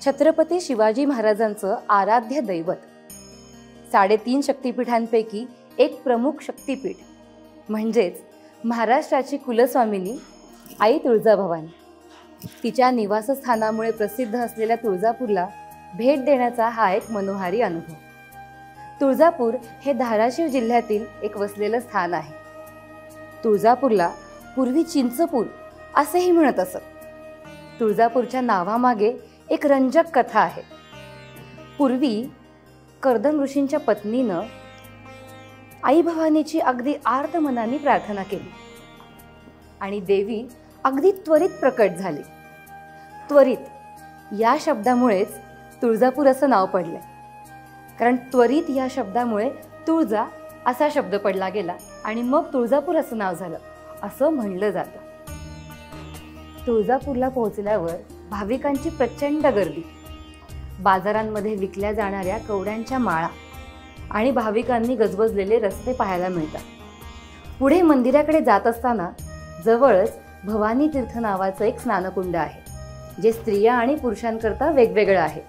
छत्रपती शिवाजी महाराजांचं आराध्य दैवत, 3.5 शक्तिपीठांपैकी एक प्रमुख शक्तिपीठ म्हणजेच महाराष्ट्राची कुलस्वामिनी आई तुळजाभवानी. तिच्या निवासस्थानामुळे प्रसिद्ध असलेल्या तुळजापूरला भेट देण्याचा हा एक मनोहारी अनुभव. तुळजापूर हे धाराशिव जिल्ह्यातील एक वसलेलं स्थान आहे. तुळजापूरला पूर्वी चिंचपूर असेही म्हणत असत. तुळजापूरच्या नावामागे एक रंजक कथा आहे. पूर्वी कर्दम ऋषींच्या पत्नीनं आई भवानीची अगदी आर्त मनाने प्रार्थना केली आणि देवी अगदी त्वरित प्रकट झाली. त्वरित या शब्दामुळेच तुळजापूर असं नाव पडलंय, कारण त्वरित या शब्दामुळे तुळजा असा शब्द पडला गेला आणि मग तुळजापूर असं नाव झालं असं म्हणलं जातं. तुळजापूरला पोहोचल्यावर भाविकांची प्रचंड गर्दी, बाजारांमध्ये विकल्या जाणाऱ्या कवड्यांच्या माळा आणि भाविकांनी गजबजलेले रस्ते पाहायला मिळतात. पुढे मंदिराकडे जात असताना जवळच भवानी तीर्थ नावाचं एक स्नानकुंड आहे, जे स्त्रिया आणि पुरुषांकरता वेगवेगळं आहे.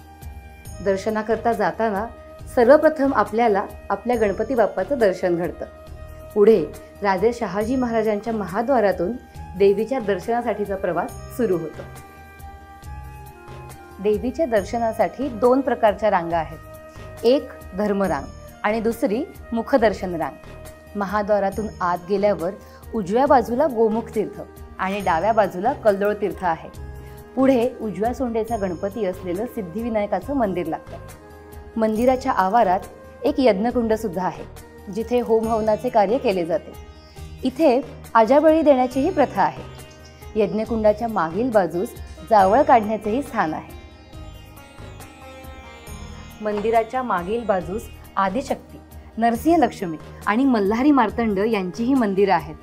दर्शनाकरता जाताना सर्वप्रथम आपल्याला आपल्या गणपती बाप्पाचं दर्शन घडतं. पुढे राजे शहाजी महाराजांच्या महाद्वारातून देवीच्या दर्शनासाठीचा प्रवास सुरू होतो. देवीच्या दर्शनासाठी 2 प्रकारच्या रांगा आहेत. एक धर्मरांग आणि दुसरी मुखदर्शन रांग. महाद्वारातून आत गेल्यावर उजव्या बाजूला गोमुख तीर्थ आणि डाव्या बाजूला कल्लोळ तीर्थ आहे. पुढे उजव्या सोंडेचा गणपती असलेलं सिद्धिविनायकाचं मंदिर लागतं. मंदिराच्या आवारात एक यज्ञकुंड सुद्धा आहे, जिथे होम हवनाचे कार्य केले जाते. इथे आजाबळी देण्याचीही प्रथा आहे. यज्ञकुंडाच्या मागील बाजूस जावळ काढण्याचेही स्थान आहे. मंदिराच्या मागील बाजूस आदिशक्ती, नरसिंहलक्ष्मी आणि मल्हारी मार्तंड यांचीही मंदिरं आहेत.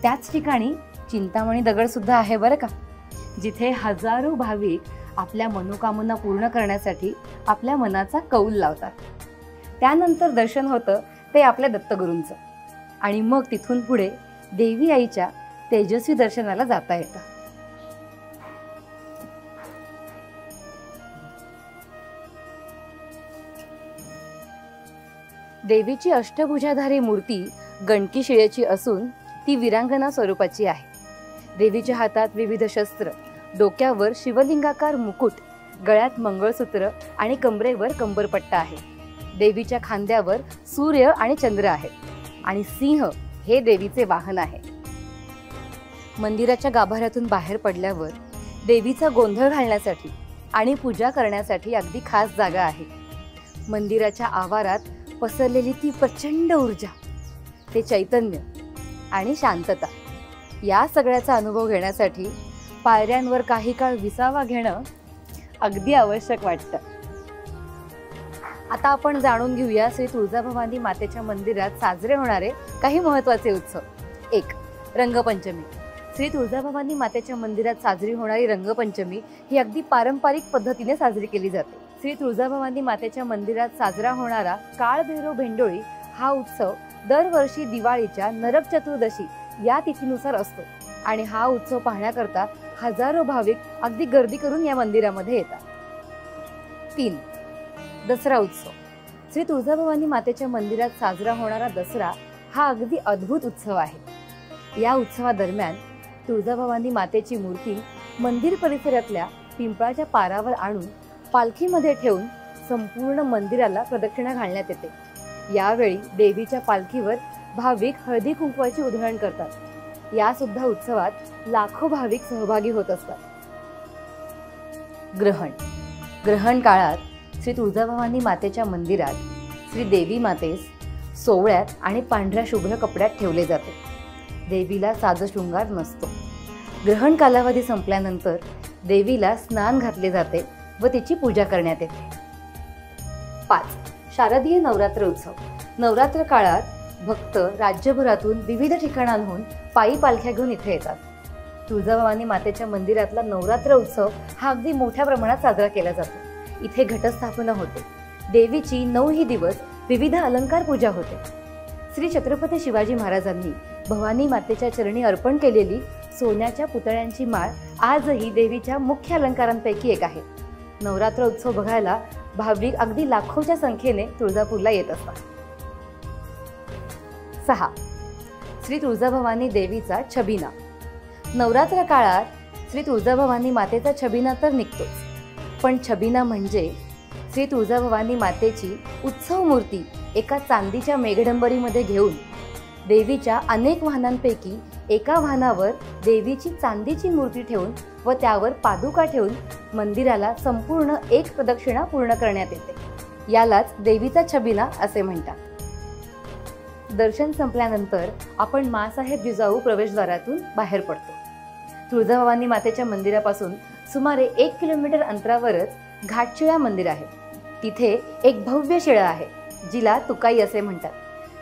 त्याच ठिकाणी चिंतामणी दगड सुद्धा आहे बरं का, जिथे हजारो भाविक आपल्या मनोकामना पूर्ण करण्यासाठी आपल्या मनाचा कौल लावतात. त्यानंतर दर्शन होतं ते आपल्या दत्तगुरूंचं आणि मग तिथून पुढे देवी आईच्या तेजस्वी दर्शनाला जाता येतं. देवीची अष्टभुजाधारी मूर्ती गणकी शिळेची असून ती वीरांगना स्वरूपाची आहे. देवीच्या हातात विविध शस्त्र, डोक्यावर शिवलिंगाकार मुकुट, गळ्यात मंगळसूत्र आणि कमरेवर कंबरपट्टा आहे. देवीच्या खांद्यावर सूर्य आणि चंद्र आहेत आणि सिंह हे देवीचे वाहन आहे. मंदिराच्या गाभाऱ्यातून बाहेर पडल्यावर देवीचा गोंधळ घालण्यासाठी आणि पूजा करण्यासाठी अगदी खास जागा आहे. मंदिराच्या आवारात पसरलेली ती प्रचंड ऊर्जा, ते चैतन्य आणि शांतता, या सगळ्याचा अनुभव घेण्यासाठी पायऱ्यांवर काही काळ विसावा घेणं अगदी आवश्यक वाटतं. आता आपण जाणून घेऊया श्री तुळजाभवानी मातेच्या मंदिरात साजरे होणारे काही महत्त्वाचे उत्सव. 1. रंगपंचमी. श्री तुळजाभवानी मातेच्या मंदिरात साजरी होणारी रंगपंचमी ही अगदी पारंपरिक पद्धतीने साजरी केली जाते. श्री तुळजाभवानी मातेच्या मंदिरात साजरा होणारा काळभैरव भेंडोळी हा उत्सव दरवर्षी दिवाळीच्या नरक चतुर्दशी या तिथीनुसार असतो आणि हा उत्सव पाहण्याकरता हजारो भाविक अगदी गर्दी करून या मंदिरामध्ये येतात. 3. दसरा उत्सव. श्री तुळजाभवानी मातेच्या मंदिरात साजरा होणारा दसरा हा अगदी अद्भुत उत्सव आहे. या उत्सवादरम्यान तुळजाभवानी मातेची मूर्ती मंदिर परिसरातल्या पिंपळाच्या पारावर आणून पालखीमध्ये ठेवून संपूर्ण मंदिराला प्रदक्षिणा घालण्यात येते. यावेळी देवीच्या पालखीवर भाविक हळदी कुंकवाची उधळण करतात. या सुद्धा उत्सवात लाखो भाविक सहभागी होत असतात. ग्रहण. ग्रहण काळात श्री तुळजाभवानी मातेच्या मंदिरात श्री देवी मातेस सोवळ्यात आणि पांढऱ्या शुभ्र कपड्यात ठेवले जाते. देवीला साज शृंगार नसतो. ग्रहण कालावधी संपल्यानंतर देवीला स्नान घातले जाते व तिची पूजा करण्यात येते. 5. शारदीय नवरात्र उत्सव. नवरात्र काळात भक्त राज्यभरातून विविध ठिकाणांहून पायी पालख्या घेऊन इथे येतात. तुळजाभवानी मातेच्या मंदिरातला नवरात्र उत्सव हा अगदी मोठ्या प्रमाणात साजरा केला जातो. इथे घटस्थापना होते. देवीची 9ही दिवस विविध अलंकार पूजा होते. श्री छत्रपती शिवाजी महाराजांनी भवानी मातेच्या चरणी अर्पण केलेली सोन्याच्या पुतळ्यांची माळ आजही देवीच्या मुख्य अलंकारांपैकी एक आहे. नवरात्र उत्सव बघायला भाविक अगदी लाखोच्या संख्येने तुळजापूरला येत असतात. 6. श्री तुळजाभवानी देवीचा छबिना. नवरात्र काळात श्री तुळजाभवानी मातेचा छबिना तर निघतोच, पण छबिना म्हणजे श्री तुळजाभवानी मातेची उत्सव मूर्ती एका चांदीच्या मेघडंबरीमध्ये घेऊन देवीच्या अनेक वाहनांपैकी एका वाहनावर देवीची चांदीची मूर्ती ठेवून व त्यावर पादुका ठेवून मंदिराला संपूर्ण एक प्रदक्षिणा पूर्ण करण्यात येते. यालाच देवीचा छबिना असे म्हणतात. दर्शन संपल्यानंतर आपण माँसाहेब जिजाऊ प्रवेशद्वारातून बाहेर पडतो. तुळजाभवानी मातेच्या मंदिरापासून सुमारे 1 किलोमीटर अंतरावरच घाटशिळा मंदिर आहे. तिथे एक भव्य शिळा आहे जिला तुकाई असे म्हणतात.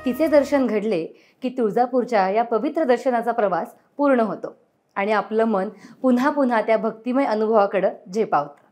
तिचे दर्शन घडले की तुळजापूरच्या या पवित्र दर्शनाचा प्रवास पूर्ण होतो आणि आपलं मन पुन्हा पुन्हा त्या भक्तिमय अनुभवाकडे झेपावतं.